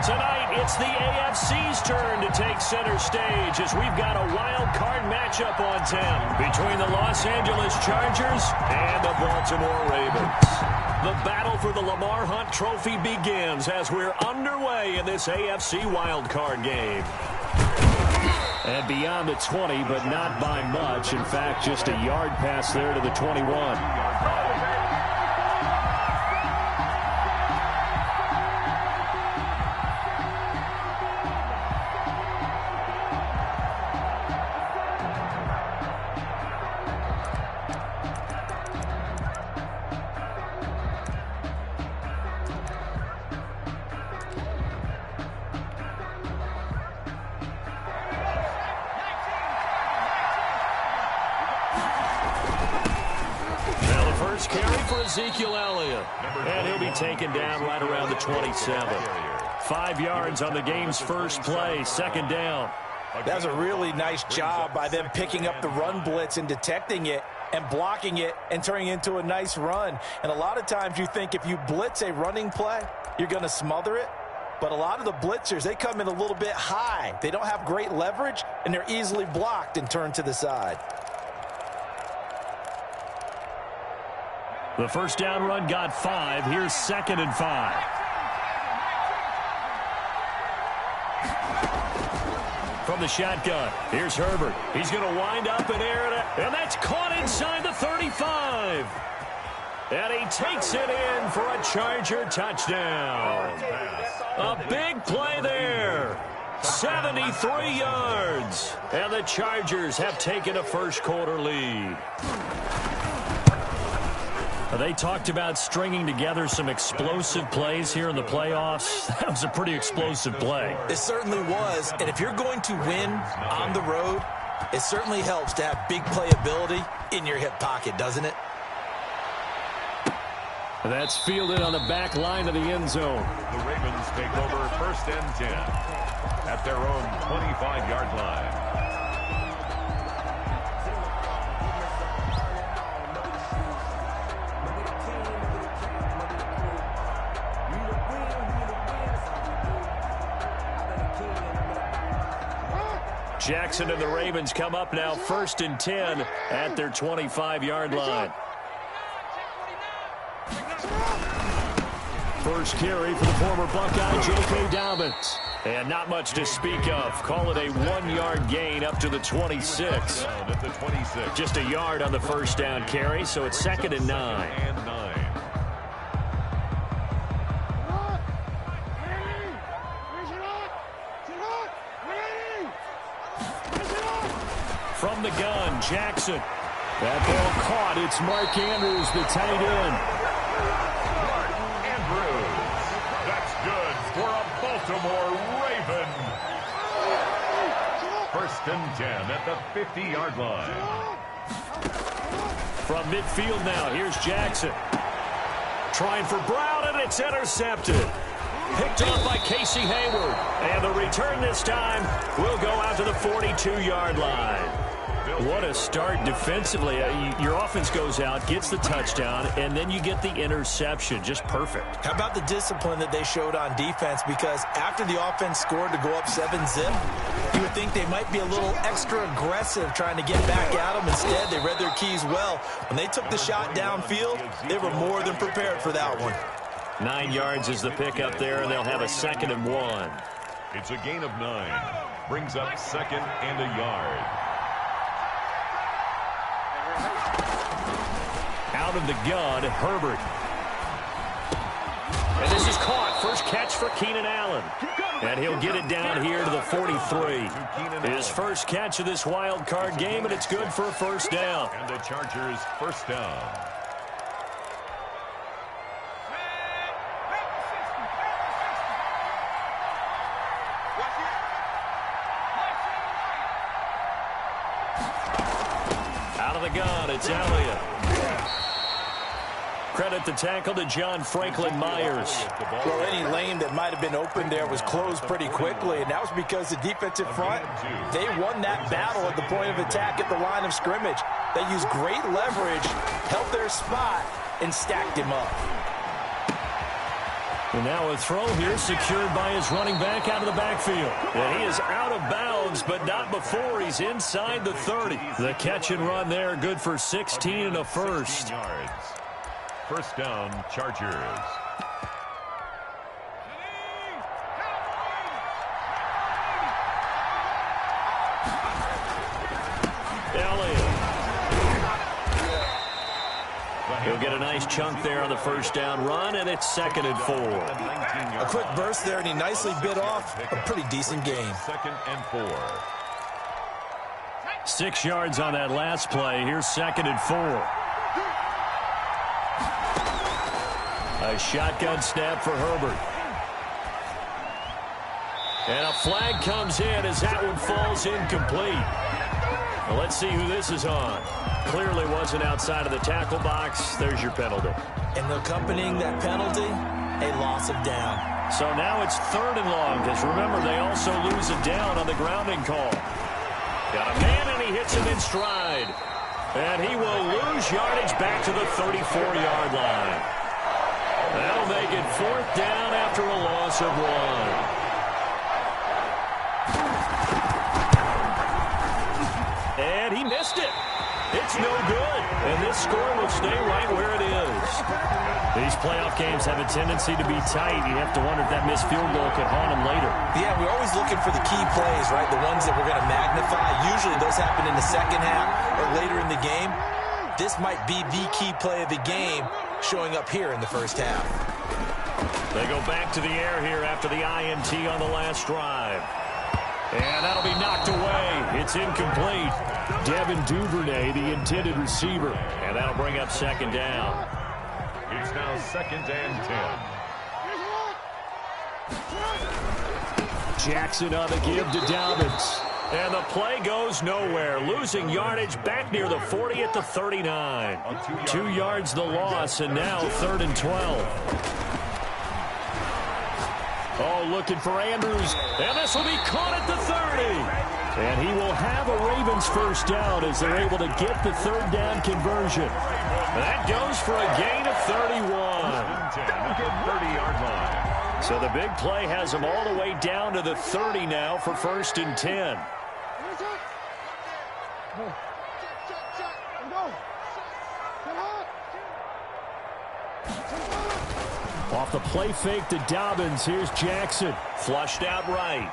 Tonight, it's the AFC's turn to take center stage as we've got a wild card matchup on tap between the Los Angeles Chargers and the Baltimore Ravens. The battle for the Lamar Hunt Trophy begins as we're underway in this AFC wild card game. And beyond the 20, but not by much. In fact, just a yard pass there to the 21. And he'll be taken down right around the 27. 5 yards on the game's first play, second down. That was a really nice job by them picking up the run blitz and detecting it and blocking it and turning it into a nice run. And a lot of times you think if you blitz a running play, you're going to smother it. But a lot of the blitzers, they come in a little bit high. They don't have great leverage, and they're easily blocked and turned to the side. The first down run got 5. Here's 2nd and 5. From the shotgun, here's Herbert. He's going to wind up and air it, and that's caught inside the 35. And he takes it in for a Charger touchdown. A big play there. 73 yards. And the Chargers have taken a first-quarter lead. They talked about stringing together some explosive plays here in the playoffs. That was a pretty explosive play. It certainly was. And if you're going to win on the road, it certainly helps to have big playability in your hip pocket, doesn't it? That's fielded on the back line of the end zone. The Ravens take over 1st and 10 at their own 25-yard line. Jackson and the Ravens come up now 1st and 10 at their 25-yard line. First carry for the former Buckeye, J.K. Dobbins. And not much to speak of. Call it a 1-yard gain up to the 26. Just a yard on the first down carry, so it's 2nd and 9. From the gun, Jackson. That ball caught. It's Mark Andrews, the tight end. Mark Andrews. That's good for a Baltimore Raven. 1st and 10 at the 50-yard line. From midfield now, here's Jackson. Trying for Brown, and it's intercepted. Picked up by Casey Hayward. And the return this time will go out to the 42-yard line. What a start defensively. Your offense goes out, gets the touchdown, and then you get the interception. Just perfect. How about the discipline that they showed on defense? Because after the offense scored to go up 7-zip, you would think they might be a little extra aggressive trying to get back at them. Instead, they read their keys well. When they took the shot downfield, they were more than prepared for that one. 9 yards is the pickup there, and they'll have a 2nd and 1. It's a gain of 9. Brings up 2nd and a yard. Out of the gun, Herbert. And this is caught. First catch for Keenan Allen. And he'll get it down here to the 43. His first catch of this wild card game, and it's good for a first down. And the Chargers' first down. Out of the gun, it's Elliott. Credit the tackle to John Franklin Myers. Well, any lane that might have been open there was closed pretty quickly, and that was because the defensive front, they won that battle at the point of attack at the line of scrimmage. They used great leverage, held their spot, and stacked him up. And now a throw here secured by his running back out of the backfield. And he is out of bounds, but not before he's inside the 30. The catch and run there, good for 16 and a first. Yards. First down, Chargers. He'll get a nice chunk there on the first down run, and it's 2nd and 4. A quick burst there, and he nicely bit off a pretty decent gain. 2nd and 4. 6 yards on that last play. Here's 2nd and 4. A shotgun snap for Herbert. And a flag comes in as that one falls incomplete. Well, let's see who this is on. Clearly wasn't outside of the tackle box. There's your penalty. And accompanying that penalty, a loss of down. So now it's 3rd and long, because remember, they also lose a down on the grounding call. Got a man, and he hits him in stride. And he will lose yardage back to the 34-yard line. That'll make it 4th down after a loss of 1. And he missed it. It's no good. And this score will stay right where it is. These playoff games have a tendency to be tight. You have to wonder if that missed field goal could haunt them later. Yeah, we're always looking for the key plays, right? The ones that we're going to magnify. Usually those happen in the second half or later in the game. This might be the key play of the game showing up here in the first half. They go back to the air here after the INT on the last drive. And that'll be knocked away. It's incomplete. Devin Duvernay, the intended receiver. And that'll bring up 2nd down. It's now 2nd and 10. Jackson on the give to Dobbins. And the play goes nowhere. Losing yardage back near the 40 at the 39. 2 yards the loss, and now 3rd and 12. Oh, looking for Andrews. And this will be caught at the 30. And he will have a Ravens first down as they're able to get the 3rd down conversion. That goes for a gain of 31. 30-yard line. So the big play has them all the way down to the 30 now for 1st and 10. Off the play fake to Dobbins. Here's Jackson. Flushed out right.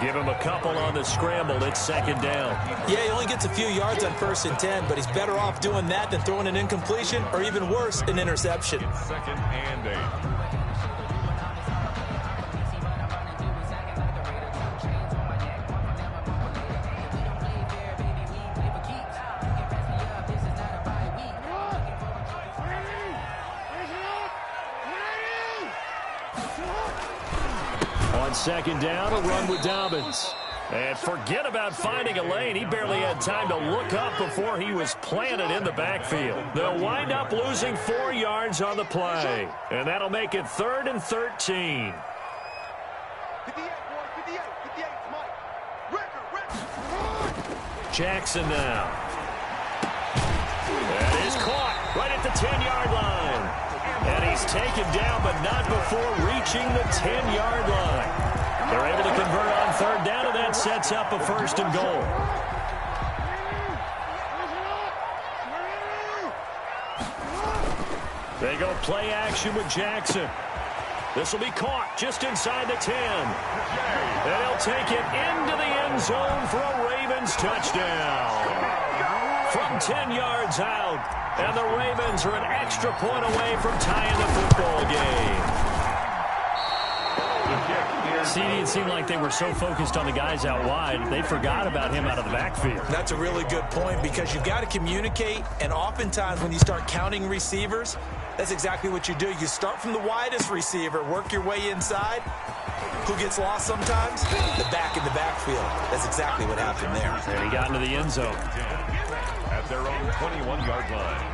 Give him a couple on the scramble. It's 2nd down. Yeah, he only gets a few yards on 1st and 10, but he's better off doing that than throwing an incompletion or even worse, an interception. 2nd and 8. On 2nd down, a run with Dobbins. And forget about finding a lane. He barely had time to look up before he was planted in the backfield. They'll wind up losing 4 yards on the play. And that'll make it 3rd and 13. Jackson now. That is caught right at the 10-yard line. And he's taken down, but not before reaching the 10-yard line. They're able to convert on 3rd down, and that sets up a 1st and goal. They go play action with Jackson. This will be caught just inside the 10. And he'll take it into the end zone for a Ravens touchdown. From 10 yards out, and the Ravens are an extra point away from tying the football game. CD, it seemed like they were so focused on the guys out wide, they forgot about him out of the backfield. That's a really good point because you've got to communicate, and oftentimes when you start counting receivers, that's exactly what you do. You start from the widest receiver, work your way inside. Who gets lost sometimes? The back in the backfield. That's exactly what happened there. And he got into the end zone. At their own 21-yard line.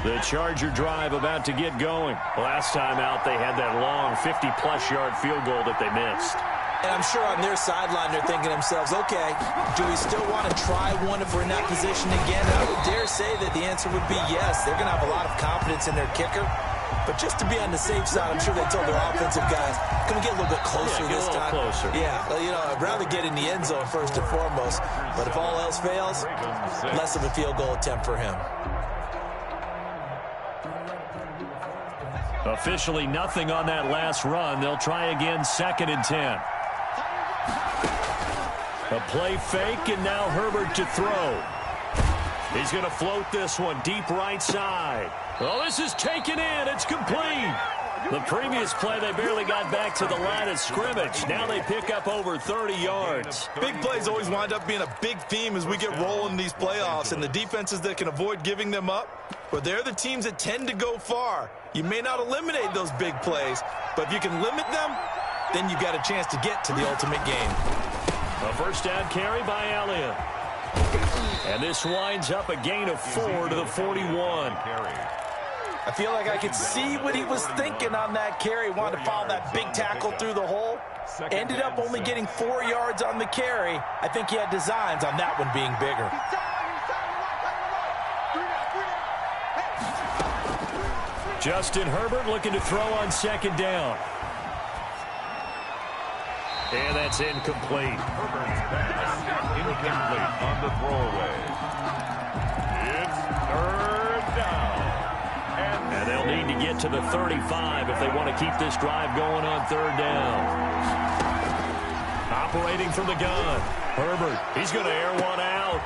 The Charger drive about to get going. Last time out, they had that long 50-plus yard field goal that they missed. And I'm sure on their sideline they're thinking to themselves, okay, do we still want to try one if we're in that position again? And I would dare say that the answer would be yes. They're going to have a lot of confidence in their kicker. But just to be on the safe side, I'm sure they told their offensive guys, can we get a little bit closer this time? Closer. Yeah, you know, I'd rather get in the end zone first and foremost. But if all else fails, less of a field goal attempt for him. Officially nothing on that last run. They'll try again, 2nd and 10. A play fake, and now Herbert to throw. He's going to float this one deep right side. Oh, this is taken in. It's complete. The previous play, they barely got back to the line of scrimmage. Now they pick up over 30 yards. Big plays always wind up being a big theme as we get rolling in these playoffs, and the defenses that can avoid giving them up, well, they're the teams that tend to go far. You may not eliminate those big plays, but if you can limit them, then you've got a chance to get to the ultimate game. A first down carry by Elliott. And this winds up a gain of 4 to the 41. I feel like I could see what he was thinking on that carry. Wanted to follow that big tackle through the hole. Ended up only getting 4 yards on the carry. I think he had designs on that one being bigger. Justin Herbert looking to throw on 2nd down. And that's incomplete. Herbert's pass incomplete on the throwaway. It's 3rd down. And they'll need to get to the 35 if they want to keep this drive going on 3rd down. Operating from the gun. Herbert, he's going to air one out.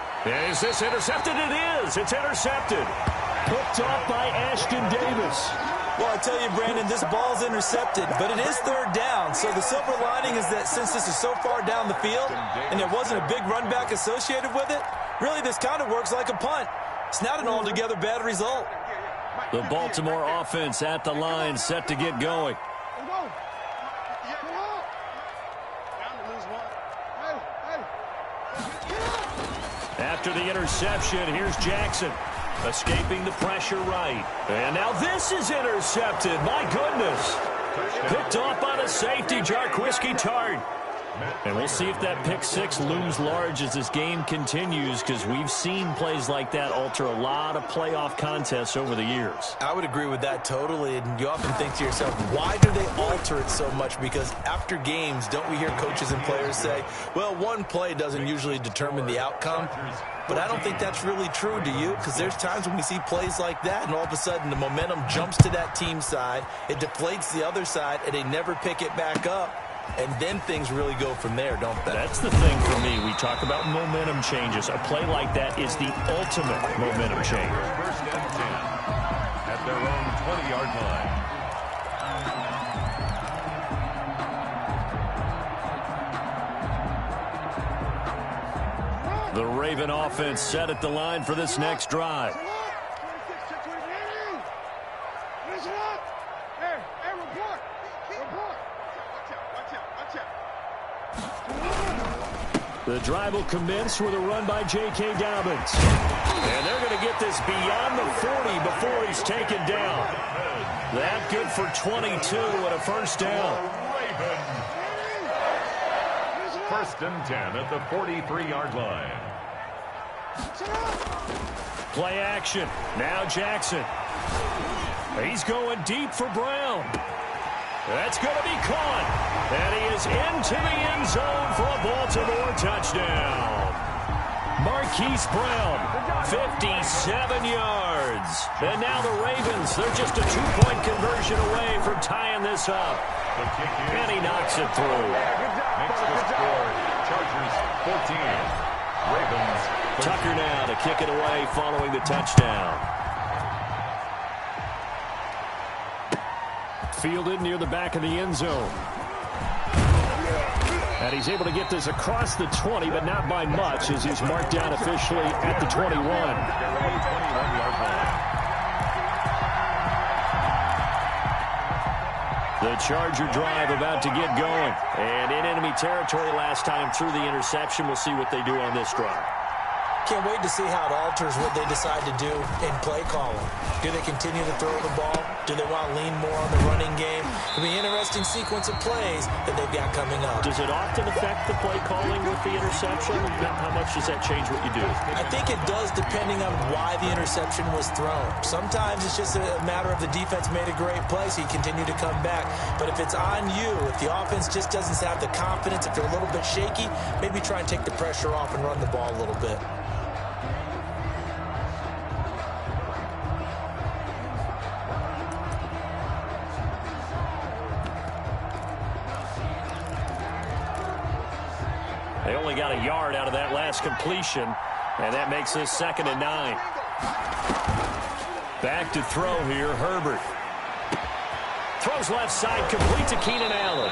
Is this intercepted? It is. It's intercepted. Picked off by Ashton Davis. Well, I tell you, Brandon, this ball's intercepted, but it is 3rd down. So the silver lining is that since this is so far down the field and there wasn't a big run back associated with it, really this kind of works like a punt. It's not an altogether bad result. The Baltimore offense at the line, set to get going. After the interception, here's Jackson. Escaping the pressure right. And now this is intercepted. My goodness. Picked off on a safety, Jarquiski Tart. And we'll see if that pick six looms large as this game continues, because we've seen plays like that alter a lot of playoff contests over the years. I would agree with that totally, and you often think to yourself, why do they alter it so much? Because after games, don't we hear coaches and players say, well, one play doesn't usually determine the outcome? But I don't think that's really true, do you? Because there's times when we see plays like that, and all of a sudden the momentum jumps to that team side, it deflates the other side, and they never pick it back up. And then things really go from there, don't they? That's the thing for me. We talk about momentum changes. A play like that is the ultimate momentum change. 1st and 10 at their own 20-yard line. The Raven offense set at the line for this next drive. The drive will commence with a run by J.K. Dobbins. And they're going to get this beyond the 40 before he's taken down. That good for 22 and a first down. 1st and 10 at the 43-yard line. Play action. Now Jackson. He's going deep for Brown. That's going to be caught. And he is into the end zone for a Baltimore touchdown. Marquise Brown, 57 yards. And now the Ravens, they're just a 2-point conversion away from tying this up. And he knocks it through. Makes the score Chargers 14. Ravens 13. Tucker now to kick it away following the touchdown. Fielded near the back of the end zone. And he's able to get this across the 20, but not by much, as he's marked down officially at the 21. The Charger drive about to get going. And in enemy territory last time through the interception. We'll see what they do on this drive. Can't wait to see how it alters what they decide to do in play calling. Do they continue to throw the ball? Do they want to lean more on the running game? It'll be an interesting sequence of plays that they've got coming up. Does it often affect the play calling with the interception? How much does that change what you do? I think it does depending on why the interception was thrown. Sometimes it's just a matter of the defense made a great play, so you continue to come back. But if it's on you, if the offense just doesn't have the confidence, if they're a little bit shaky, maybe try and take the pressure off and run the ball a little bit. They only got a yard out of that last completion, and that makes this 2nd and 9. Back to throw here, Herbert. Throws left side, complete to Keenan Allen.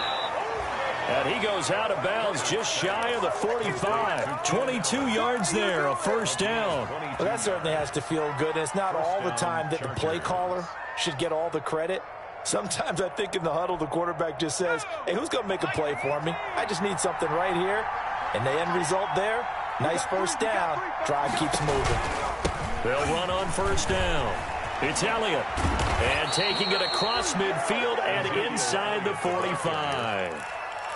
And he goes out of bounds just shy of the 45. 22 yards there, a first down. Well, that certainly has to feel good. And it's not all the time that the play caller should get all the credit. Sometimes I think in the huddle, the quarterback just says, hey, who's going to make a play for me? I just need something right here. And the end result there, nice first down. Drive keeps moving. They'll run on first down. It's Elliott. And taking it across midfield and inside the 45.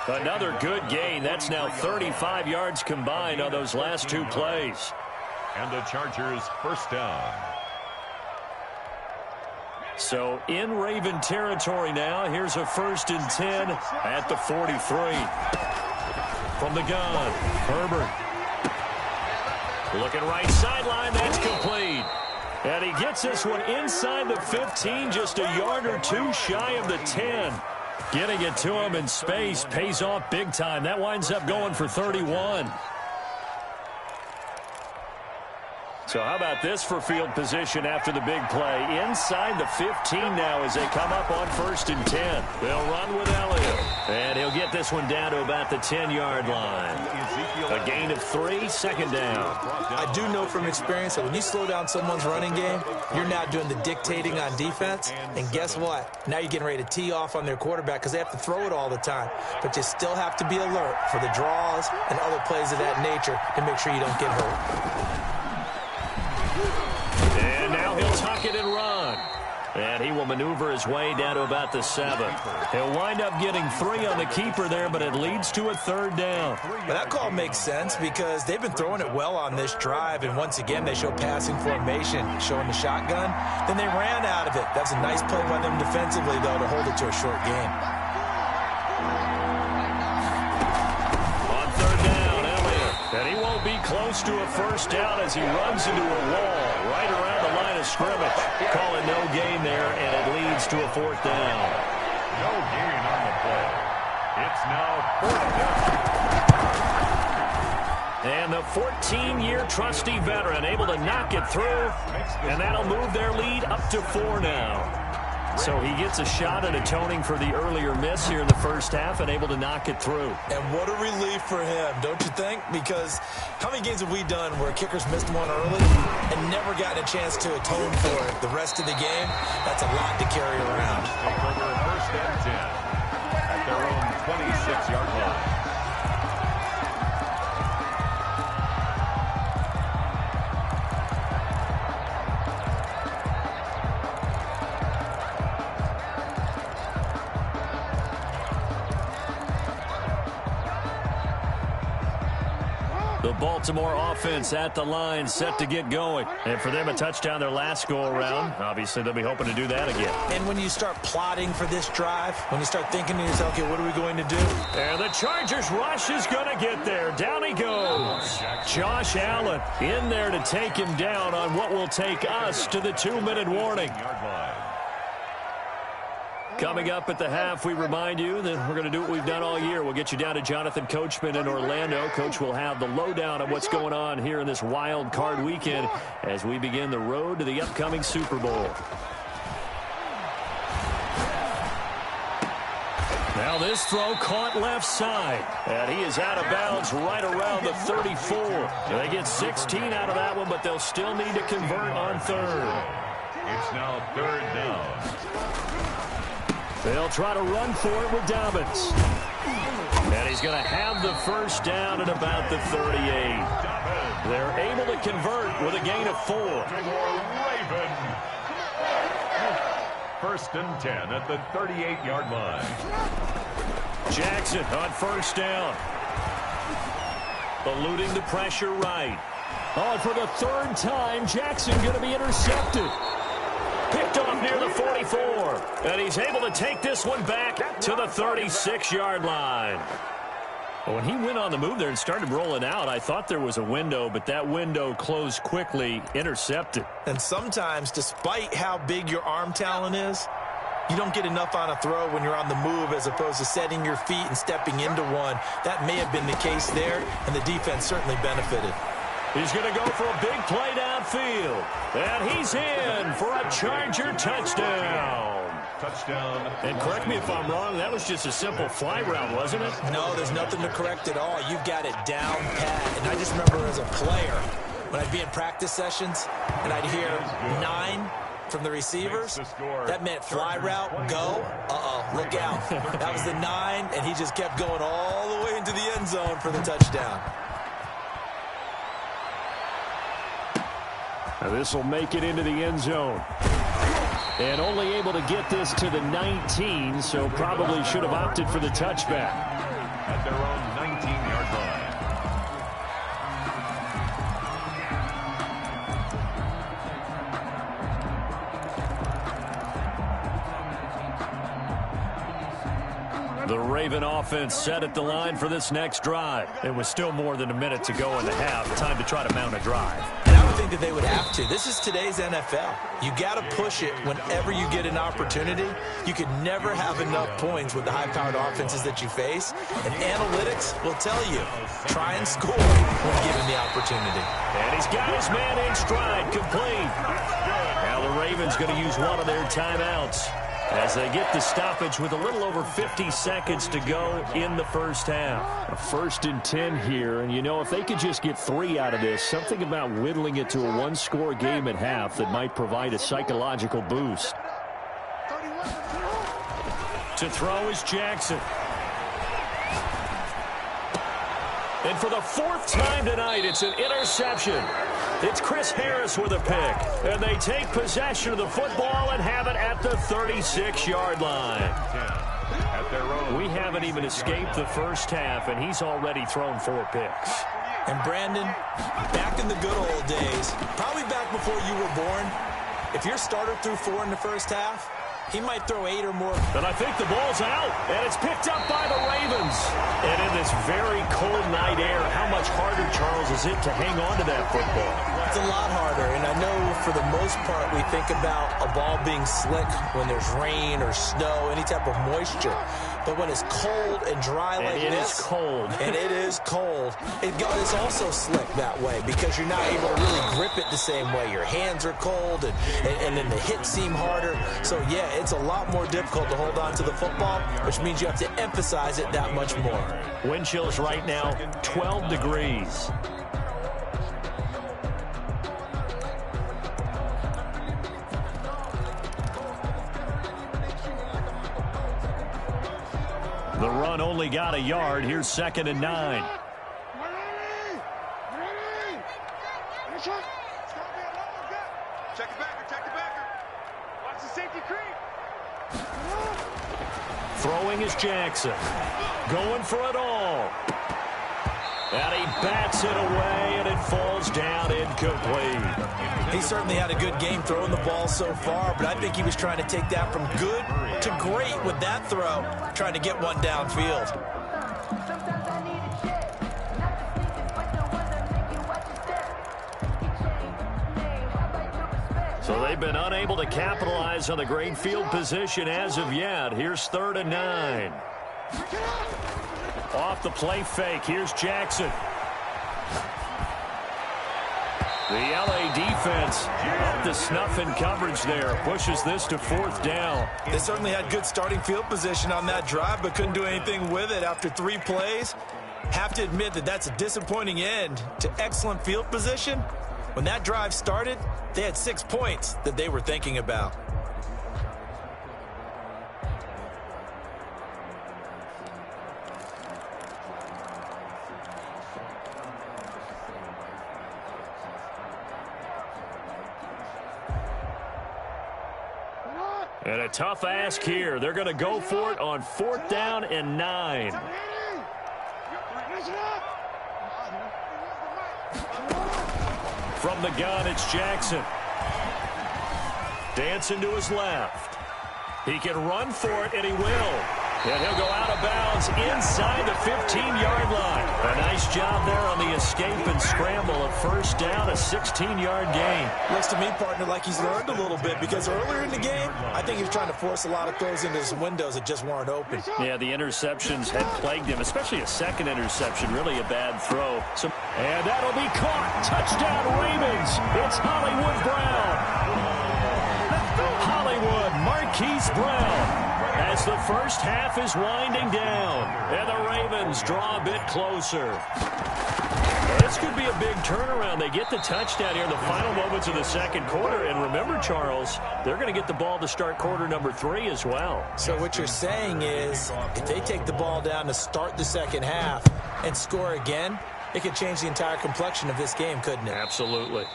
Another good gain. That's now 35 yards combined on those last 2 plays. And the Chargers first down. So in Raven territory now. Here's a 1st and 10 at the 43. From the gun, Herbert. Looking right sideline, that's complete. And he gets this one inside the 15, just a yard or 2 shy of the 10. Getting it to him in space pays off big time. That winds up going for 31. So how about this for field position after the big play? Inside the 15 now as they come up on 1st and 10. They'll run with Elliott. And he'll get this one down to about the 10-yard line. A gain of 3, 2nd down. I do know from experience that when you slow down someone's running game, you're now doing the dictating on defense. And guess what? Now you're getting ready to tee off on their quarterback because they have to throw it all the time. But you still have to be alert for the draws and other plays of that nature to make sure you don't get hurt. And now he'll tuck it and run. And he will maneuver his way down to about the 7. He'll wind up getting 3 on the keeper there, but it leads to a 3rd down. But that call makes sense because they've been throwing it well on this drive, and once again they show passing formation, showing the shotgun. Then they ran out of it. That's a nice play by them defensively, though, to hold it to a short game. On 3rd down, Elliott. And he won't be close to a first down as he runs into a wall right around the line of scrimmage. Call it no gain there, and it leads to a 4th down. No gain on the play. It's now 4th down. And the 14-year trusty veteran able to knock it through, and that'll move their lead up to 4 now. So he gets a shot at atoning for the earlier miss here in the first half and able to knock it through. And what a relief for him, don't you think? Because how many games have we done where kickers missed one early and never gotten a chance to atone for it the rest of the game? That's a lot to carry around. Take over 1st and 10 at their own 26-yard line. The Baltimore offense at the line, set to get going. And for them, a touchdown their last go-around. Obviously, they'll be hoping to do that again. And when you start plotting for this drive, when you start thinking to yourself, okay, what are we going to do? And the Chargers rush is going to get there. Down he goes. Josh Allen in there to take him down on what will take us to the 2-minute warning. Coming up at the half, we remind you that we're going to do what we've done all year. We'll get you down to Jonathan Coachman in Orlando. Coach will have the lowdown of what's going on here in this wild card weekend as we begin the road to the upcoming Super Bowl. Now this throw caught left side, and he is out of bounds right around the 34. They get 16 out of that one, but they'll still need to convert on 3rd. It's now 3rd down. They'll try to run for it with Dobbins. And he's going to have the first down at about the 38. They're able to convert with a gain of 4. First and 10 at the 38-yard line. Jackson on first down. Eluding the pressure right. Oh, and for the third time, Jackson going to be intercepted. Picked off near the 44. And he's able to take this one back to the 36-yard line. When he went on the move there and started rolling out, I thought there was a window, but that window closed quickly, intercepted. And sometimes, despite how big your arm talent is, you don't get enough on a throw when you're on the move as opposed to setting your feet and stepping into one. That may have been the case there, and the defense certainly benefited. He's going to go for a big play downfield. And he's in for a Charger touchdown. Touchdown. And correct me if I'm wrong, that was just a simple fly route, wasn't it? No, there's nothing to correct at all. You've got it down pat. And I just remember as a player, when I'd be in practice sessions and I'd hear 9 from the receivers, that meant fly route, go, look out. That was the 9, and he just kept going all the way into the end zone for the touchdown. Now this will make it into the end zone. And only able to get this to the 19, so probably should have opted for the touchback. At their own 19-yard line. The Raven offense set at the line for this next drive. It was still more than a minute to go in the half. Time to try to mount a drive. And I would think that they would have to. This is today's NFL. You got to push it whenever you get an opportunity. You could never have enough points with the high-powered offenses that you face. And analytics will tell you, try and score when given the opportunity. And he's got his man in stride, complete. Now the Ravens going to use one of their timeouts as they get the stoppage with a little over 50 seconds to go in the first half. A 1st and 10 here, and you know, if they could just get 3 out of this, something about whittling it to a one-score game at half that might provide a psychological boost. To throw is Jackson. And for the 4th time tonight, it's an interception. It's Chris Harris with a pick. And they take possession of the football and have it at the 36-yard line. We haven't even escaped the first half, and he's already thrown 4 picks. And Brandon, back in the good old days, probably back before you were born, if your starter threw 4 in the first half, he might throw 8 or more. And I think the ball's out, and it's picked up by the Ravens. And in this very cold night air, how much harder, Charles, is it to hang on to that football? It's a lot harder, and I know for the most part we think about a ball being slick when there's rain or snow, any type of moisture. But when it's cold and dry like this, and it is cold, and it is cold, it's also slick that way because you're not able to really grip it the same way. Your hands are cold, and then the hits seem harder. So, yeah, it's a lot more difficult to hold on to the football, which means you have to emphasize it that much more. Wind chills right now, 12 degrees. The run only got a yard. Here's 2nd and 9. Check the backer. Watch the safety creep. Throwing is Jackson. Going for it all. And he bats it away, and it falls down incomplete. He certainly had a good game throwing the ball so far, but I think he was trying to take that from good to great with that throw, trying to get one downfield. So they've been unable to capitalize on the great field position as of yet. Here's 3rd and 9. Off the play fake, here's Jackson. The LA defense up to snuff in coverage there. Pushes this to 4th down. They certainly had good starting field position on that drive, but couldn't do anything with it after 3 plays. Have to admit that that's a disappointing end to excellent field position. When that drive started, they had 6 points that they were thinking about. And a tough ask here. They're going to go for it on 4th down and 9. From the gun, it's Jackson. Dancing to his left. He can run for it, and he will. And he'll go out of bounds inside the 15-yard line. A nice job there on the escape and scramble of 1st down, a 16-yard gain. Looks to me, partner, like he's learned a little bit because earlier in the game, I think he was trying to force a lot of throws into his windows that just weren't open. Yeah, the interceptions had plagued him, especially a second interception, really a bad throw. And that'll be caught. Touchdown, Ravens. It's Hollywood Brown. Hollywood Marquise Brown. As the first half is winding down, and the Ravens draw a bit closer. This could be a big turnaround. They get the touchdown here in the final moments of the second quarter. And remember, Charles, they're going to get the ball to start quarter number 3 as well. So what you're saying is if they take the ball down to start the second half and score again, it could change the entire complexion of this game, couldn't it? Absolutely.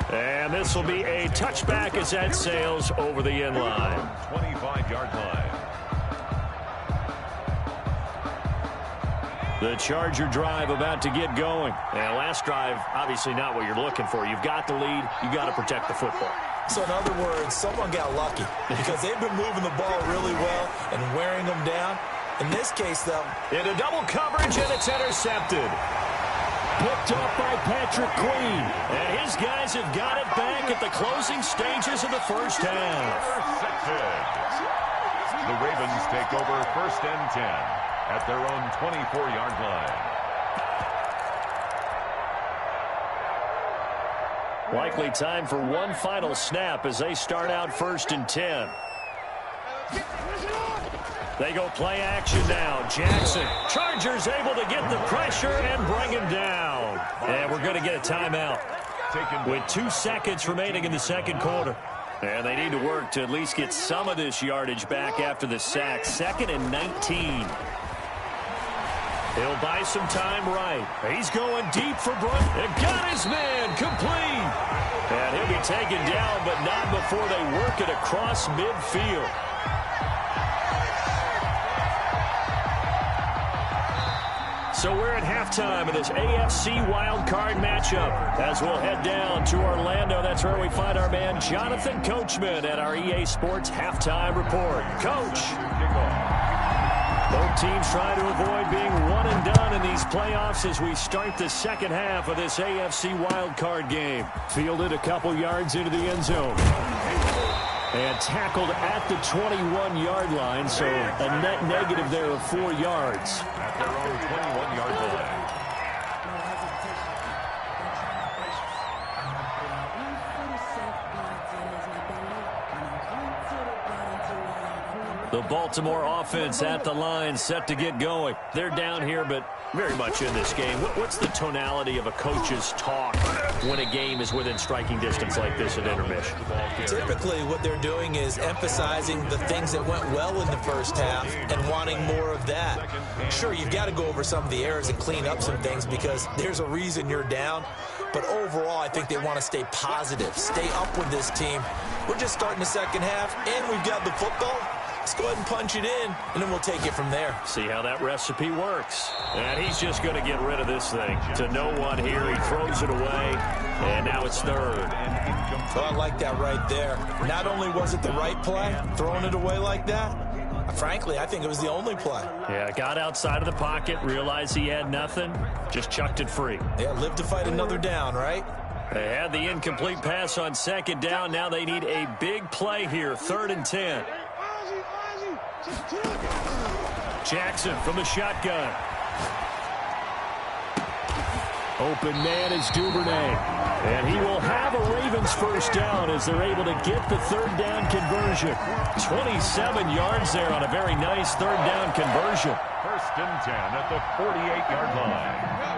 And this will be a touchback as that sails over the end line. 25-yard line. The Charger drive about to get going. And last drive, obviously not what you're looking for. You've got the lead. You got to protect the football. So in other words, someone got lucky because they've been moving the ball really well and wearing them down. In this case, though, into double coverage, and it's intercepted. Picked up by Patrick Queen. And his guys have got it back at the closing stages of the first half. The Ravens take over 1st and 10 at their own 24-yard line. Likely time for one final snap as they start out 1st and 10. They go play action now. Jackson. Chargers able to get the pressure and bring him down. And we're going to get a timeout with 2 seconds remaining in the second quarter. And they need to work to at least get some of this yardage back after the sack. 2nd and 19. He'll buy some time right. He's going deep for Brunt. And got his man complete. And he'll be taken down, but not before they work it across midfield. So we're at halftime of this AFC wildcard matchup. As we'll head down to Orlando, that's where we find our man Jonathan Coachman at our EA Sports Halftime Report. Coach. Both teams trying to avoid being one and done in these playoffs as we start the second half of this AFC wildcard game. Fielded a couple yards into the end zone. And tackled at the 21-yard line, so a net negative there of 4 yards. At their own 21-yard line. The Baltimore offense at the line, set to get going. They're down here, but very much in this game. What's the tonality of a coach's talk when a game is within striking distance like this at intermission? Typically what they're doing is emphasizing the things that went well in the first half and wanting more of that. Sure, you've got to go over some of the errors and clean up some things because there's a reason you're down. But overall, I think they want to stay positive, stay up with this team. We're just starting the second half, and we've got the football. Let's go ahead and punch it in, and then we'll take it from there. See how that recipe works. And he's just going to get rid of this thing. To no one here, he throws it away, and now it's 3rd. Oh, I like that right there. Not only was it the right play, throwing it away like that, frankly, I think it was the only play. Yeah, got outside of the pocket, realized he had nothing, just chucked it free. Yeah, live to fight another down, right? They had the incomplete pass on 2nd down. Now they need a big play here, 3rd and 10. Jackson from the shotgun. Open man is Duvernay. And he will have a Ravens first down as they're able to get the 3rd down conversion. 27 yards there on a very nice 3rd down conversion. 1st and 10 at the 48-yard line.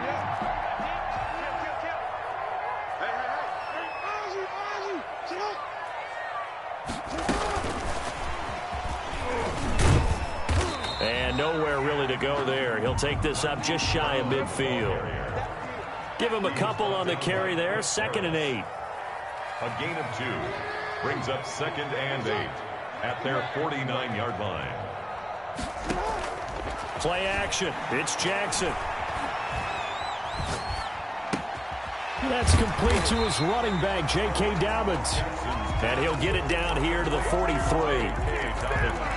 And nowhere really to go there. He'll take this up just shy of midfield. Give him a couple on the carry there. 2nd and 8. A gain of 2 brings up 2nd and 8. at their 49-yard line. Play action. It's Jackson. That's complete to his running back, J.K. Dobbins. And he'll get it down here to the 43.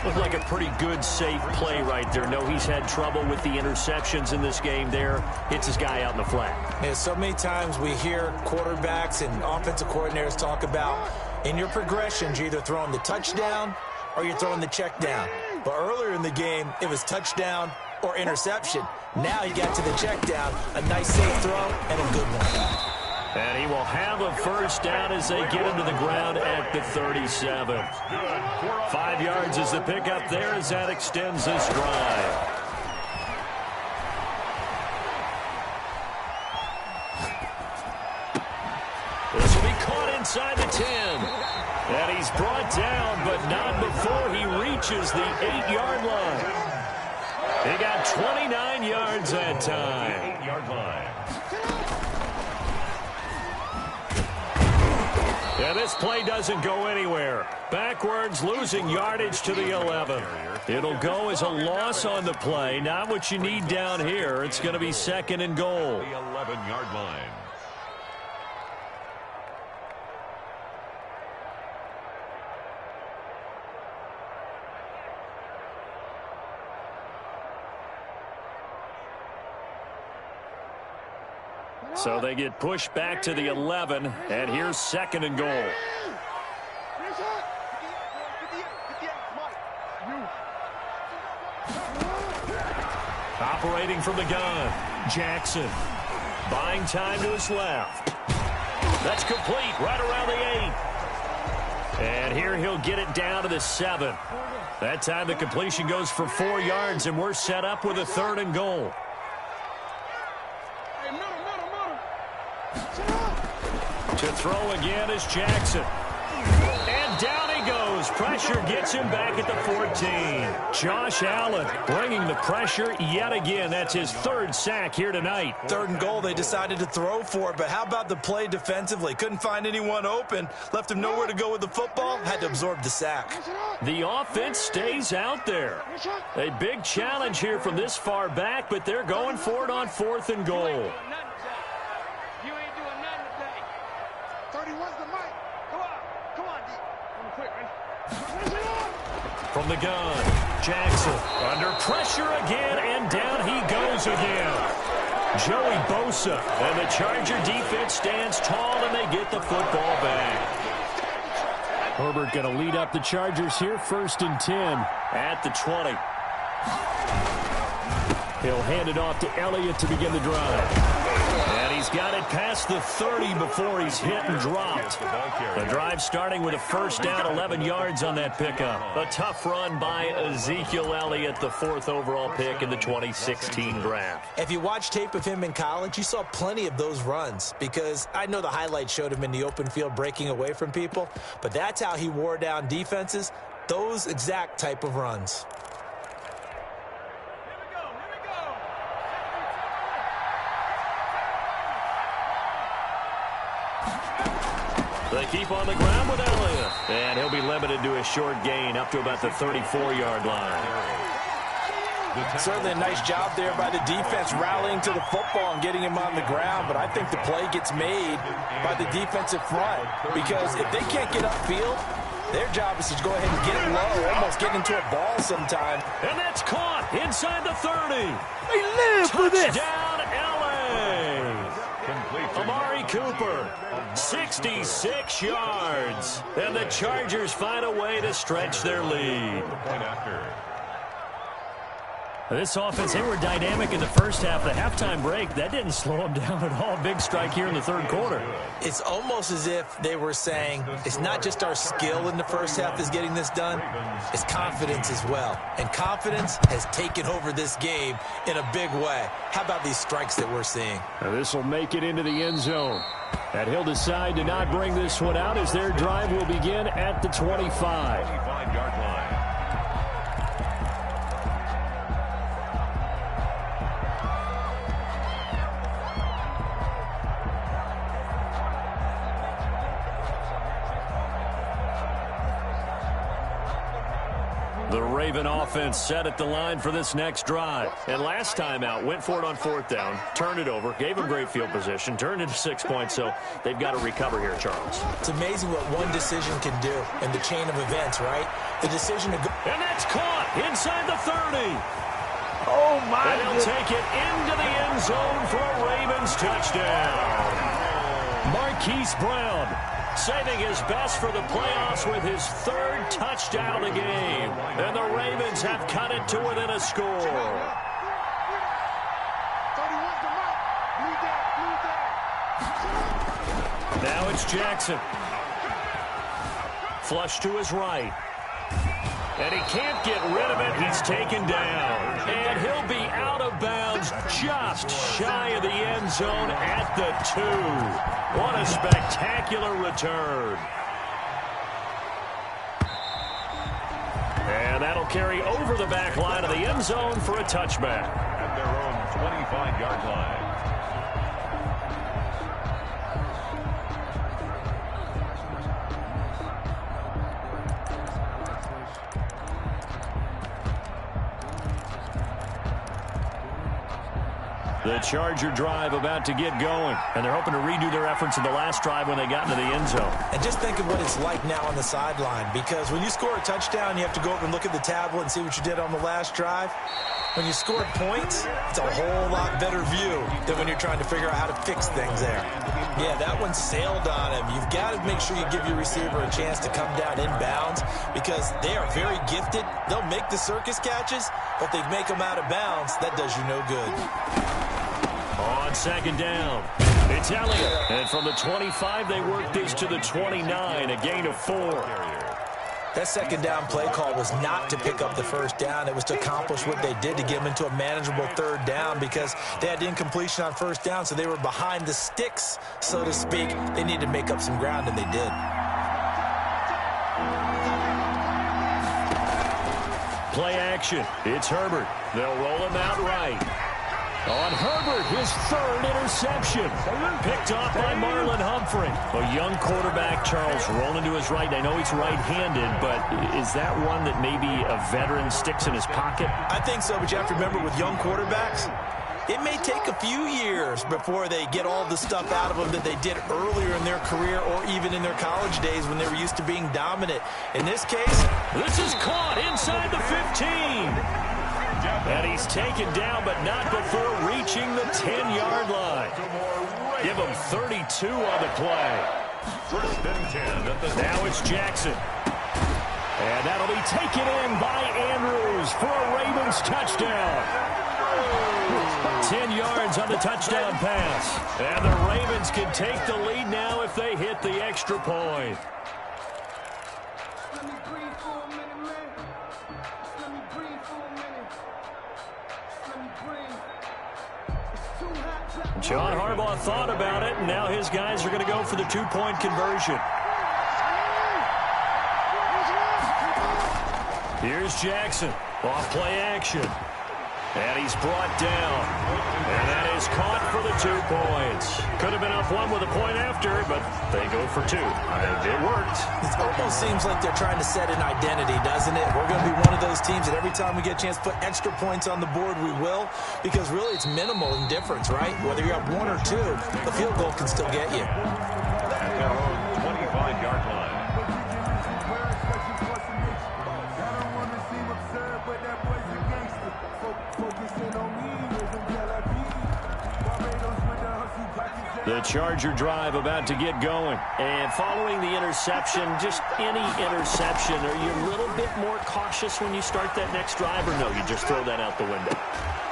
Looked like a pretty good, safe play right there. No, he's had trouble with the interceptions in this game there. Hits his guy out in the flat. Yeah, so many times we hear quarterbacks and offensive coordinators talk about in your progressions, you're either throwing the touchdown or you're throwing the check down. But earlier in the game, it was touchdown or interception. Now he got to the check down, a nice safe throw, and a good one. And he will have a first down as they get him to the ground at the 37. 5 yards is the pickup there as that extends this drive. This will be caught inside the 10. And he's brought down, but not before he reaches the 8-yard line. He got 29 yards that time. 8-yard line. Yeah, this play doesn't go anywhere. Backwards, losing yardage to the 11. It'll go as a loss on the play. Not what you need down here. It's going to be 2nd and goal. The 11-yard line. So they get pushed back to the 11, and here's 2nd and goal. Operating from the gun, Jackson. Buying time to his left. That's complete right around the 8. And here he'll get it down to the 7. That time the completion goes for 4 yards, and we're set up with a 3rd and goal. To throw again is Jackson. And down he goes. Pressure gets him back at the 14. Josh Allen bringing the pressure yet again. That's his 3rd sack here tonight. 3rd and goal, they decided to throw for it, but how about the play defensively? Couldn't find anyone open, left him nowhere to go with the football, had to absorb the sack. The offense stays out there. A big challenge here from this far back, but they're going for it on 4th and goal. From the gun, Jackson under pressure again, and down he goes again. Joey Bosa, and the Charger defense stands tall, and they get the football back. Herbert going to lead up the Chargers here, 1st and 10 at the 20. He'll hand it off to Elliott to begin the drive. And he's got it past the 30 before he's hit and dropped. The drive starting with a first down, 11 yards on that pickup. A tough run by Ezekiel Elliott, the 4th overall pick in the 2016 draft. If you watch tape of him in college, you saw plenty of those runs, because I know the highlights showed him in the open field breaking away from people, but that's how he wore down defenses, those exact type of runs. They keep on the ground with Elliott. And he'll be limited to a short gain up to about the 34-yard line. Certainly a nice job there by the defense rallying to the football and getting him on the ground, but I think the play gets made by the defensive front, because if they can't get upfield, their job is to go ahead and get low, almost get into a ball sometime. And that's caught inside the 30. They live for this. Touchdown, L.A. Amari Cooper, 66 yards. And the Chargers find a way to stretch their lead. This offense, they were dynamic in the first half. The halftime break, that didn't slow them down at all. Big strike here in the 3rd quarter. It's almost as if they were saying, it's not just our skill in the first half that's getting this done, it's confidence as well. And confidence has taken over this game in a big way. How about these strikes that we're seeing? Now this will make it into the end zone. And he'll decide to not bring this one out as their drive will begin at the 25. 25-yard line. The Raven offense set at the line for this next drive. And last time out, went for it on 4th down, turned it over, gave them great field position, turned into 6 points, so they've got to recover here, Charles. It's amazing what one decision can do in the chain of events, right? The decision to go. And that's caught inside the 30. Oh, my And he'll take it into the end zone for a Ravens touchdown. Marquise Brown saving his best for the playoffs with his 3rd touchdown of the game. And the Ravens have cut it to within a score. Now it's Jackson. Flush to his right. And he can't get rid of it. He's taken down. And he'll be out of bounds just shy of the end zone at the 2. What a spectacular return. And that'll carry over the back line of the end zone for a touchback. At their own 25-yard line. The Charger drive about to get going, and they're hoping to redo their efforts in the last drive when they got into the end zone. And just think of what it's like now on the sideline, because when you score a touchdown, you have to go over and look at the tablet and see what you did on the last drive. When you scored points, it's a whole lot better view than when you're trying to figure out how to fix things there. Yeah, that one sailed on him. You've got to make sure you give your receiver a chance to come down inbounds because they are very gifted. They'll make the circus catches, but if they make them out of bounds, that does you no good. On 2nd down, it's Elliott. And from the 25, they work this to the 29, a gain of 4. That 2nd down play call was not to pick up the 1st down. It was to accomplish what they did to get them into a manageable 3rd down because they had incompletion on 1st down, so they were behind the sticks, so to speak. They needed to make up some ground, and they did. Play action. It's Herbert. They'll roll him out right. On Herbert, his 3rd interception. Picked off by Marlon Humphrey. A young quarterback, Charles, rolling to his right. I know he's right-handed, but is that one that maybe a veteran sticks in his pocket? I think so, but you have to remember with young quarterbacks, it may take a few years before they get all the stuff out of them that they did earlier in their career or even in their college days when they were used to being dominant. In this case, this is caught inside the 15. And he's taken down, but not before reaching the 10-yard line. Give him 32 on the play. 1st and 10. Now it's Jackson. And that'll be taken in by Andrews for a Ravens touchdown. 10 yards on the touchdown pass. And the Ravens can take the lead now if they hit the extra point. John Harbaugh thought about it, and now his guys are going to go for the 2-point conversion. Here's Jackson, off play action. And he's brought down. And that is caught for the 2 points. Could have been up 1 with a point after, but they go for 2. It worked. It almost seems like they're trying to set an identity, doesn't it? We're going to be one of those teams that every time we get a chance to put extra points on the board, we will. Because really, it's minimal in difference, right? Whether you're up 1 or 2, the field goal can still get you. At their own 25-yard line. The Charger drive about to get going. And following the interception, just any interception, are you a little bit more cautious when you start that next drive, or no, you just throw that out the window?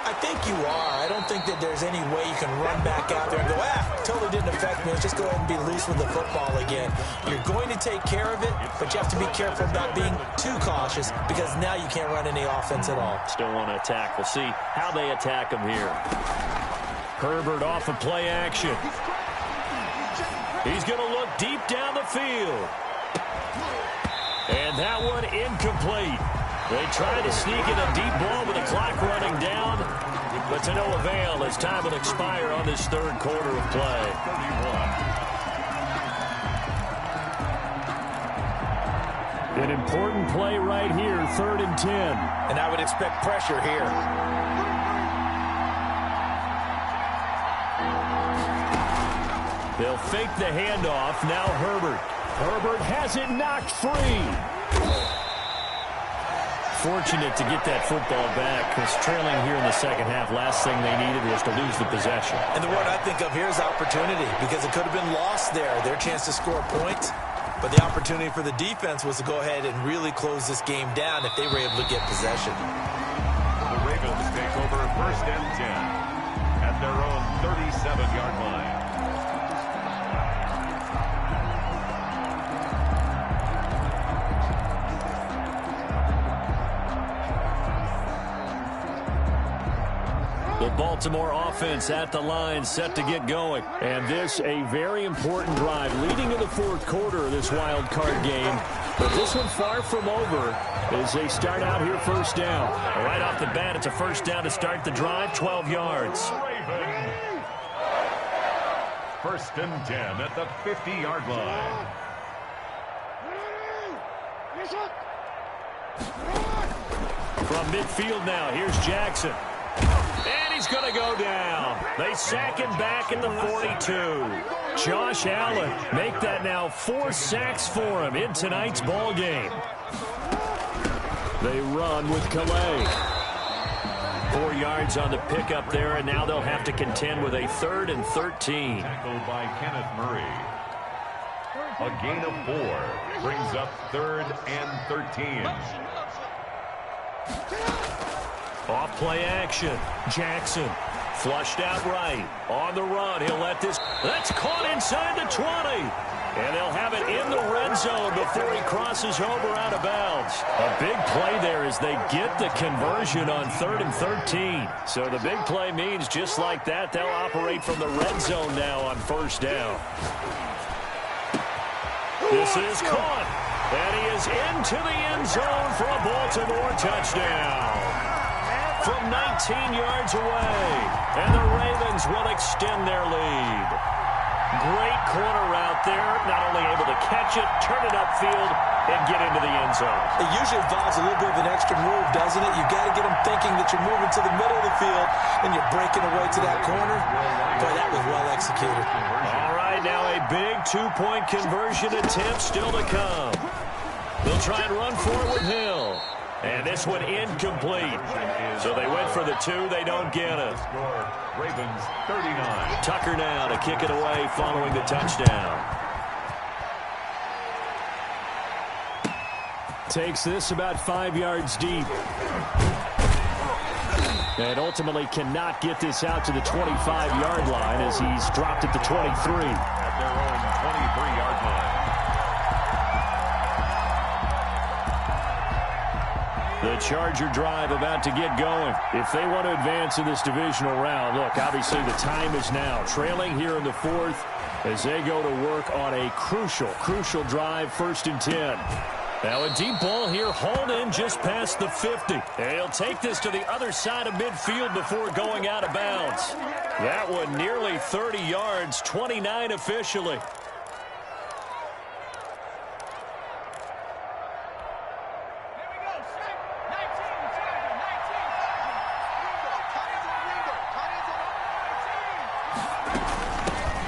I think you are. I don't think that there's any way you can run back out there and go, totally didn't affect me. Let's just go ahead and be loose with the football again. You're going to take care of it, but you have to be careful about being too cautious because now you can't run any offense at all. Still want to attack. We'll see how they attack him here. Herbert off of play action. He's going to look deep down the field. And that one incomplete. They try to sneak in a deep ball with the clock running down, but to no avail as time will expire on this 3rd quarter of play. An important play right here, 3rd and 10. And I would expect pressure here. They'll fake the handoff. Now Herbert. Herbert has it knocked free. Fortunate to get that football back, because trailing here in the second half, last thing they needed was to lose the possession. And the word I think of here is opportunity, because it could have been lost there, their chance to score points. But the opportunity for the defense was to go ahead and really close this game down if they were able to get possession. The Ravens take over 1st and 10 at their own 37-yard line. The Baltimore offense at the line, set to get going. And this, a very important drive leading in the 4th quarter of this wild card game. But this one far from over as they start out here 1st down. Right off the bat, it's a 1st down to start the drive, 12 yards. 1st and 10 at the 50-yard line. From midfield now, here's Jackson. And he's going to go down. They sack him back in the 42. Josh Allen, make that now 4 sacks for him in tonight's ball game. They run with Calais. 4 yards on the pickup there, and now they'll have to contend with a 3rd and 13. Tackled by Kenneth Murray. A gain of 4 brings up 3rd and 13. Off play action. Jackson flushed out right. On the run. He'll let this. That's caught inside the 20. And they'll have it in the red zone before he crosses over out of bounds. A big play there as they get the conversion on 3rd and 13. So the big play means just like that, they'll operate from the red zone now on 1st down. This is caught. And he is into the end zone for a Baltimore touchdown. From 19 yards away. And the Ravens will extend their lead. Great corner route there. Not only able to catch it, turn it upfield, and get into the end zone. It usually involves a little bit of an extra move, doesn't it? You've got to get them thinking that you're moving to the middle of the field and you're breaking away to that corner. Boy, that was well executed. All right, now a big 2-point conversion attempt still to come. They'll try and run for it with Hill. And this one incomplete. So they went for the 2. They don't get it. Ravens 39. Tucker now to kick it away following the touchdown. Takes this about 5 yards deep. And ultimately cannot get this out to the 25-yard line as he's dropped at the 23. At their own 23-yard line. The Charger drive about to get going. If they want to advance in this divisional round, look, obviously the time is now. Trailing here in the 4th as they go to work on a crucial drive, 1st and 10. Now a deep ball here, hauled in just past the 50. And he'll take this to the other side of midfield before going out of bounds. That one nearly 30 yards, 29 officially.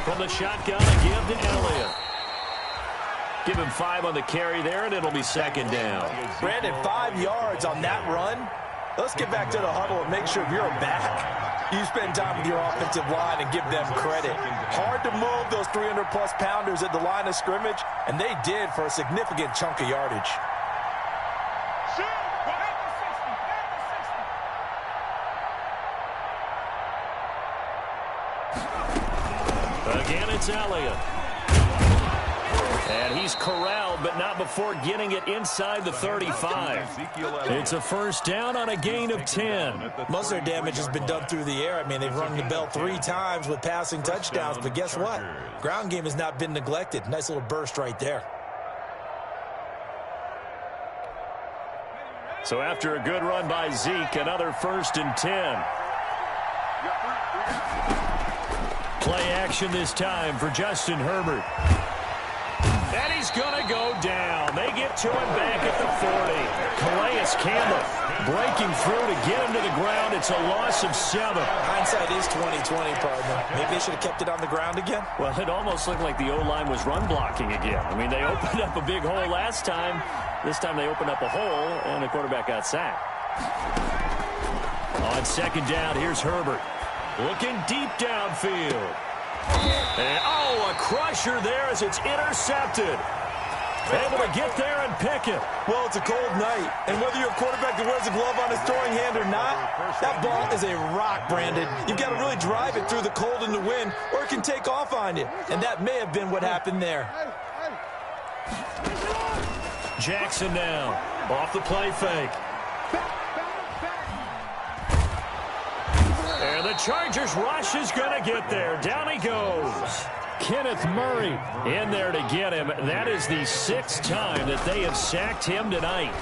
From the shotgun, a give to Elliott. Give him 5 on the carry there, and it'll be 2nd down. Brandon, 5 yards on that run. Let's get back to the huddle and make sure if you're a back, you spend time with your offensive line and give them credit. Hard to move those 300-plus pounders at the line of scrimmage, and they did for a significant chunk of yardage. Again, it's Elliott. And he's corralled, but not before getting it inside the 35. It's a 1st down on a gain of 10. Most of their damage has been done through the air. I mean, they've rung the bell 3 times with passing touchdowns, but guess what? Ground game has not been neglected. Nice little burst right there. So after a good run by Zeke, another 1st and 10. Play action this time for Justin Herbert. And he's going to go down. They get it to him back at the 40. Calais Campbell breaking through to get him to the ground. It's a loss of 7. Hindsight is 20/20, partner. Maybe they should have kept it on the ground again. Well, it almost looked like the O-line was run blocking again. I mean, they opened up a big hole last time. This time they opened up a hole, and the quarterback got sacked. On second down, here's Herbert. Looking deep downfield. And, a crusher there as it's intercepted. Able to get there and pick it. Well, it's a cold night, and whether you're a quarterback that wears a glove on his throwing hand or not, that ball is a rock, Brandon. You've got to really drive it through the cold and the wind, or it can take off on you, and that may have been what happened there. Jackson now, off the play fake. And the Chargers rush is going to get there. Down he goes. Kenneth Murray in there to get him. That is the 6th time that they have sacked him tonight.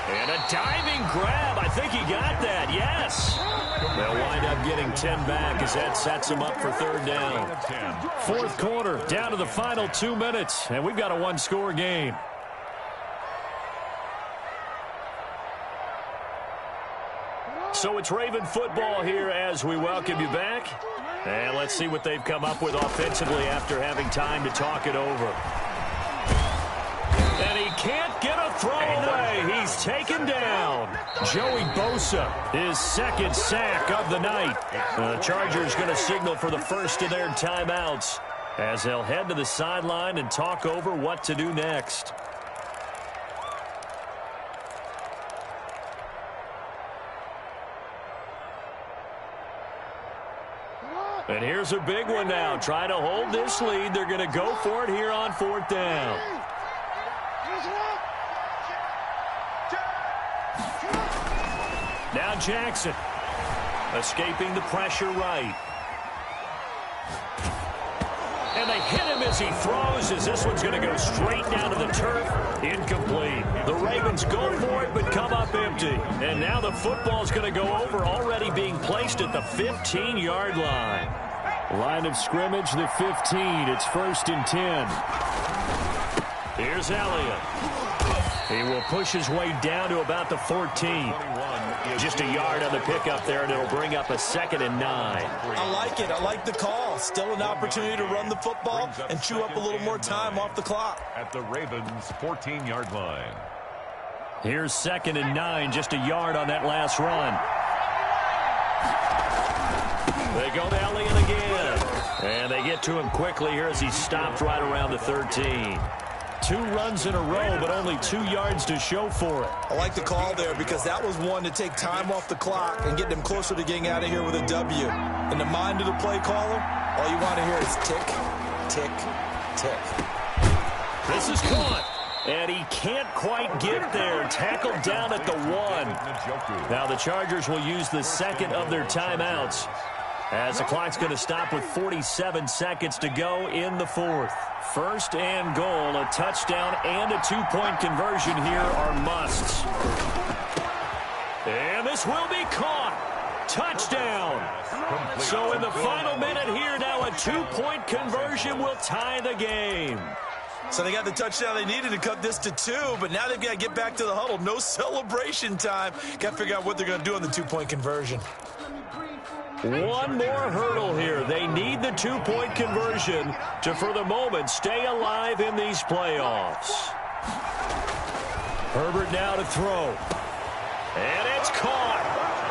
And a diving grab. I think he got that. Yes. They'll wind up getting 10 back as that sets them up for 3rd down. 4th quarter, down to the final 2 minutes, and we've got a 1-score game. So it's Raven football here as we welcome you back. And let's see what they've come up with offensively after having time to talk it over. And he can't get a throw away. He's taken down. Joey Bosa, his 2nd sack of the night. The Chargers going to signal for the first of their timeouts as they'll head to the sideline and talk over what to do next. And here's a big one now. Trying to hold this lead. They're going to go for it here on 4th down. Now Jackson escaping the pressure right. And they hit him as he throws, as this one's going to go straight down to the turf. Incomplete. The Ravens go for it but come up empty. And now the football's going to go over, already being placed at the 15-yard line. Line of scrimmage, the 15. It's 1st and 10. Here's Elliott. He will push his way down to about the 14. Just a yard on the pickup there, and it'll bring up a 2nd and 9. I like it. I like the call. Still an opportunity to run the football and chew up a little more time off the clock. At the Ravens' 14-yard line. Here's 2nd and 9, just a yard on that last run. They go to Elliott again. And they get to him quickly here as he stopped right around the 13. 2 runs in a row, but only 2 yards to show for it. I like the call there because that was one to take time off the clock and get them closer to getting out of here with a W. In the mind of the play caller, all you want to hear is tick, tick, tick. This is caught. And he can't quite get there. Tackled down at the 1. Now the Chargers will use the 2nd of their timeouts, as the clock's going to stop with 47 seconds to go in the 4th. 1st and goal, a touchdown and a 2-point conversion here are musts. And this will be caught. Touchdown. So in the final minute here now, a 2-point conversion will tie the game. So they got the touchdown they needed to cut this to 2, but now they've got to get back to the huddle. No celebration time. Got to figure out what they're going to do on the 2-point conversion. One more hurdle here. They need the 2-point conversion to, for the moment, stay alive in these playoffs. Herbert now to throw. And it's caught.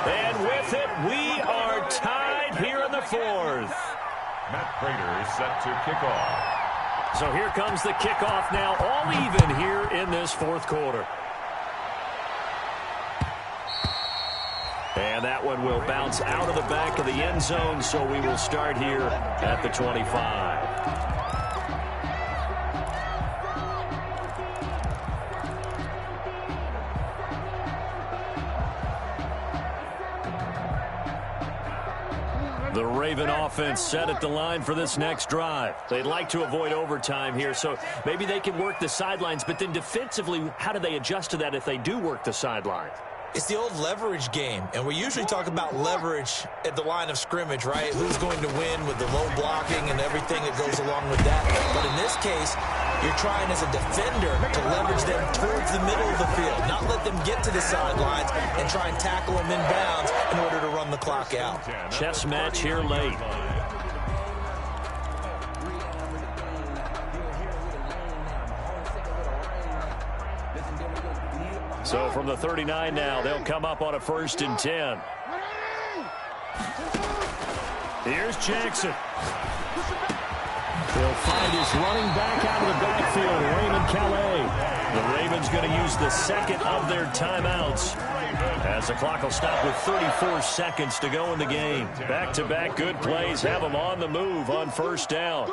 And with it, we are tied here in the 4th. Matt Prater is set to kick off. So here comes the kickoff now, all even here in this 4th quarter. And that one will bounce out of the back of the end zone, so we will start here at the 25. The Raven offense set at the line for this next drive. They'd like to avoid overtime here, so maybe they can work the sidelines, but then defensively, how do they adjust to that if they do work the sidelines? It's the old leverage game, and we usually talk about leverage at the line of scrimmage, right? Who's going to win with the low blocking and everything that goes along with that. But in this case, You're trying as a defender to leverage them towards the middle of the field, not let them get to the sidelines and try and tackle them inbounds in order to run the clock out. Chess match here late. So from the 39 now, they'll come up on a 1st and 10. Here's Jackson. He'll find his running back out of the backfield, Raymond Calais. The Ravens going to use the second of their timeouts, as the clock will stop with 34 seconds to go in the game. Back-to-back good plays have them on the move on 1st down.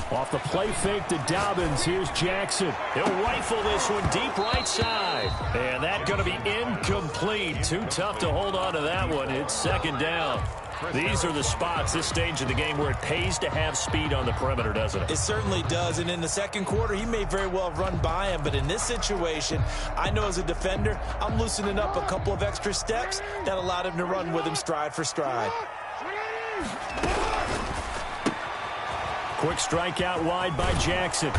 Off the play fake to Dobbins, here's Jackson. He'll rifle this one deep right side. And that's going to be incomplete. Too tough to hold on to that one. It's 2nd down. These are the spots, this stage of the game, where it pays to have speed on the perimeter, doesn't it? It certainly does, and in the 2nd quarter, he may very well run by him, but in this situation, I know as a defender, I'm loosening up a couple of extra steps that allowed him to run with him stride for stride. Quick strike out wide by Jackson.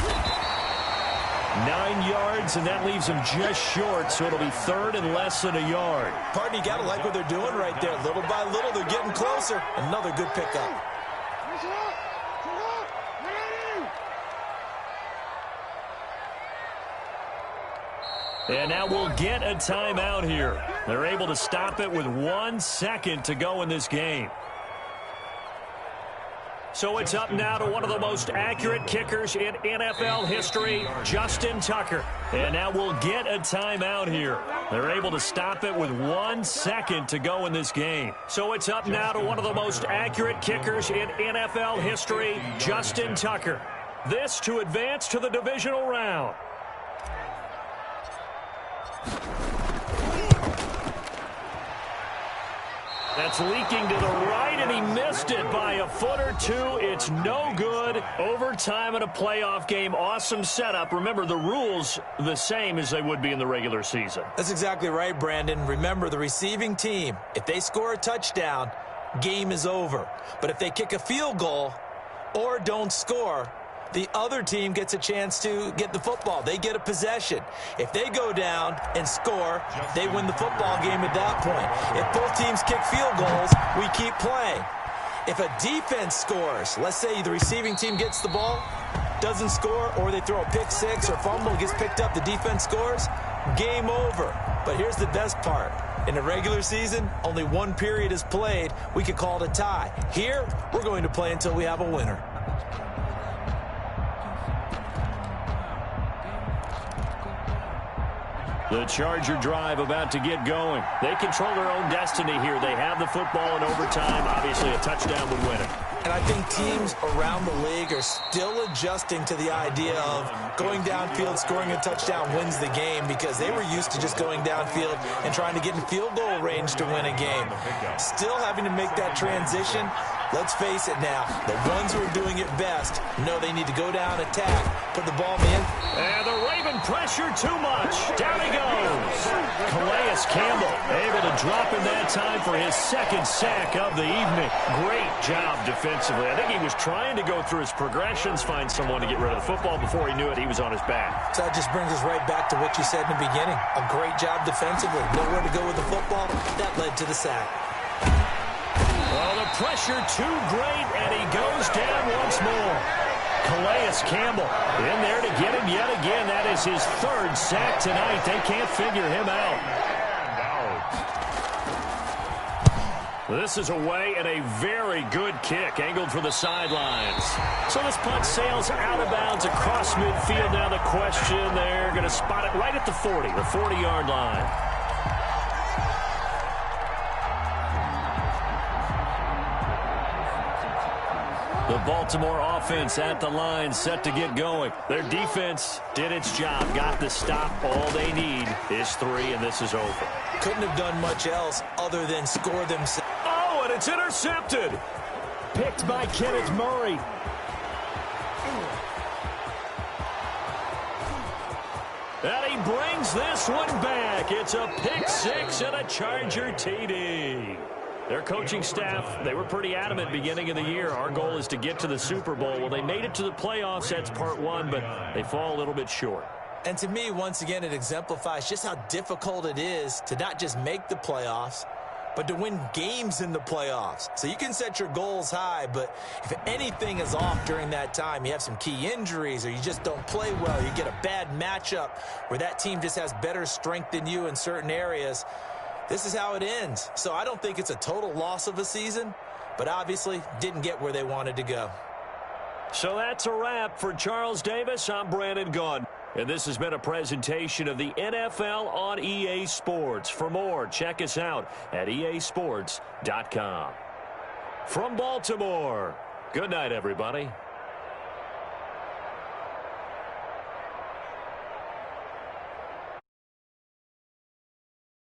9 yards, and that leaves him just short, so it'll be 3rd and less than a yard. Pardon, you got to like what they're doing right there. Little by little, they're getting closer. Another good pickup. And now we'll get a timeout here. They're able to stop it with 1 second to go in this game. So it's up now to one of the most accurate kickers in NFL history, Justin Tucker. And now we'll get a timeout here. They're able to stop it with 1 second to go in this game. So it's up now to one of the most accurate kickers in NFL history, Justin Tucker. This to advance to the divisional round. That's leaking to the right, and he missed it by a foot or two. It's no good. Overtime in a playoff game. Awesome setup. Remember, the rules the same as they would be in the regular season. That's exactly right, Brandon. Remember, the receiving team, if they score a touchdown, game is over. But if they kick a field goal or don't score, the other team gets a chance to get the football. They get a possession. If they go down and score, they win the football game at that point. If both teams kick field goals, we keep playing. If a defense scores, let's say the receiving team gets the ball, doesn't score, or they throw a pick six or fumble, gets picked up, the defense scores, game over. But here's the best part. In the regular season, only one period is played. We could call it a tie. Here, we're going to play until we have a winner. The Charger drive about to get going. They control their own destiny here. They have the football in overtime. Obviously, a touchdown would win it. And I think teams around the league are still adjusting to the idea of going downfield, scoring a touchdown wins the game, because they were used to just going downfield and trying to get in field goal range to win a game. Still having to make that transition. Let's face it now, the ones who are doing it best know they need to go down, attack, put the ball in. And the Raven pressure too much. Down he goes. Calais Campbell able to drop in that time for his 2nd sack of the evening. Great job defensively. I think he was trying to go through his progressions, find someone to get rid of the football. Before he knew it, he was on his back. So that just brings us right back to what you said in the beginning. A great job defensively. Nowhere to go with the football. That led to the sack. Well, the pressure too great, and he goes down once more. Calais Campbell in there to get him yet again. That is his 3rd sack tonight. They can't figure him out. This is away, and a very good kick angled for the sidelines. So this punt sails out of bounds across midfield. Now the question, they're going to spot it right at the 40, the 40-yard line. The Baltimore offense at the line, set to get going. Their defense did its job, got the stop. All they need is 3, and this is over. Couldn't have done much else other than score themselves. Oh, and it's intercepted. Picked by Kenneth Murray. And he brings this one back. It's a pick six and a Charger TD. Their coaching staff, they were pretty adamant beginning of the year. Our goal is to get to the Super Bowl. Well, they made it to the playoffs. That's part one, but they fall a little bit short. And to me, once again, it exemplifies just how difficult it is to not just make the playoffs, but to win games in the playoffs. So you can set your goals high, but if anything is off during that time, you have some key injuries or you just don't play well, you get a bad matchup where that team just has better strength than you in certain areas, this is how it ends. So I don't think it's a total loss of a season, but obviously didn't get where they wanted to go. So that's a wrap for Charles Davis. I'm Brandon Gaudin. And this has been a presentation of the NFL on EA Sports. For more, check us out at easports.com. From Baltimore, good night, everybody.